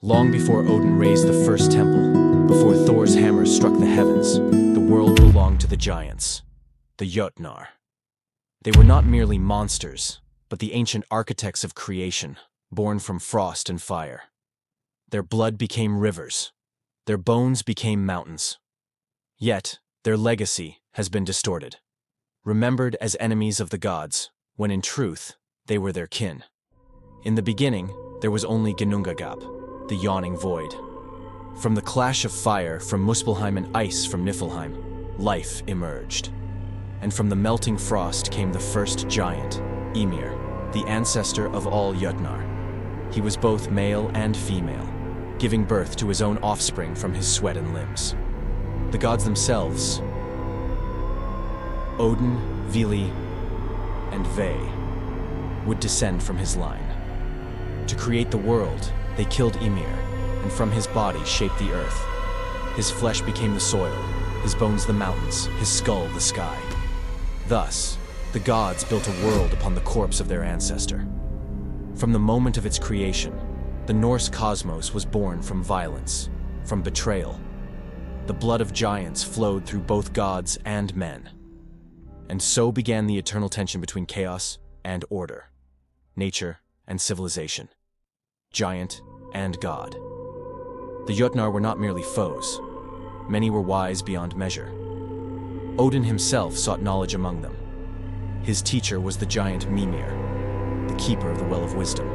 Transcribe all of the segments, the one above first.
Long before Odin raised the first temple, before Thor's hammer struck the heavens, the world belonged to the giants, the Jötnar. They were not merely monsters, but the ancient architects of creation, born from frost and fire. Their blood became rivers. Their bones became mountains. Yet, their legacy has been distorted, remembered as enemies of the gods, when in truth, they were their kin. In the beginning, there was only Ginnungagap, the yawning void. From the clash of fire from Muspelheim and ice from Niflheim, life emerged. And from the melting frost came the first giant, Ymir, the ancestor of all Jötnar. He was both male and female, giving birth to his own offspring from his sweat and limbs. The gods themselves, Odin, Vili, and Ve, would descend from his line. To create the world, they killed Ymir, and from his body shaped the earth. His flesh became the soil, his bones the mountains, his skull the sky. Thus, the gods built a world upon the corpse of their ancestor. From the moment of its creation, the Norse cosmos was born from violence, from betrayal. The blood of giants flowed through both gods and men. And so began the eternal tension between chaos and order, nature and civilization, giant and god. The Jötnar were not merely foes. Many were wise beyond measure. Odin himself sought knowledge among them. His teacher was the giant Mimir, the keeper of the Well of Wisdom.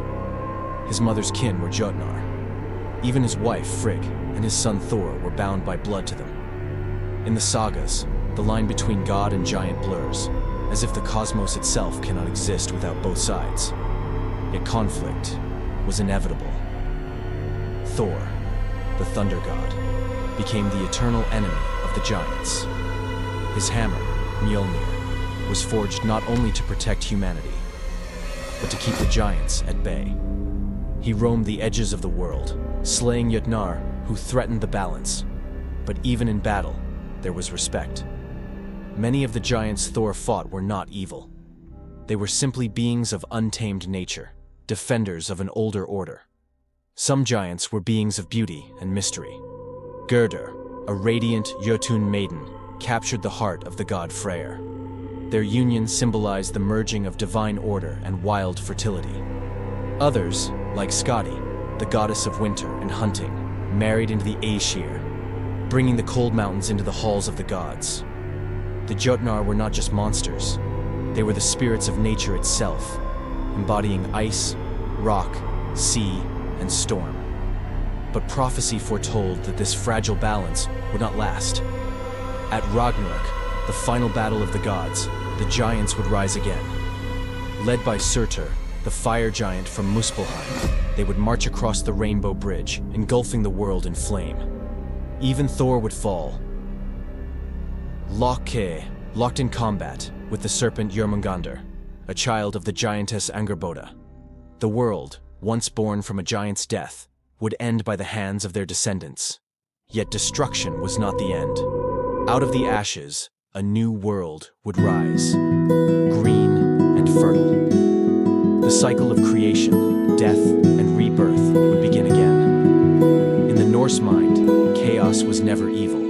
His mother's kin were Jotnar. Even his wife, Frigg, and his son Thor were bound by blood to them. In the sagas, the line between god and giant blurs, as if the cosmos itself cannot exist without both sides. Yet conflict was inevitable. Thor, the thunder god, became the eternal enemy of the giants. His hammer, Mjolnir, was forged not only to protect humanity, but to keep the giants at bay. He roamed the edges of the world, slaying Jötnar who threatened the balance. But even in battle, there was respect. Many of the giants Thor fought were not evil. They were simply beings of untamed nature, defenders of an older order. Some giants were beings of beauty and mystery. Gerdr, a radiant Jotun maiden, captured the heart of the god Freyr. Their union symbolized the merging of divine order and wild fertility. Others, like Skadi, the goddess of winter and hunting, married into the Aesir, bringing the cold mountains into the halls of the gods. The Jotnar were not just monsters. They were the spirits of nature itself, embodying ice, rock, sea, and storm. But prophecy foretold that this fragile balance would not last. At Ragnarök, the final battle of the gods, the giants would rise again. Led by Surtr, the fire giant from Muspelheim, they would march across the Rainbow Bridge, engulfing the world in flame. Even Thor would fall. Loke, locked in combat with the serpent Jörmungandr, a child of the giantess Angerboda. The world, once born from a giant's death, would end by the hands of their descendants. Yet destruction was not the end. Out of the ashes, a new world would rise, green and fertile. The cycle of creation, death, and rebirth would begin again. In the Norse mind, chaos was never evil.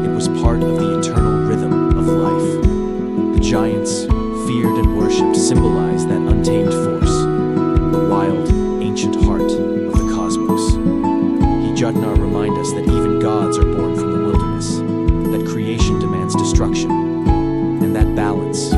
It was part of the eternal rhythm of life. The giants, feared and worshipped, symbolized that untamed force, the wild, ancient heart of the cosmos. Jötnar remind us that even gods are born from the wilderness, that creation demands destruction, and that balance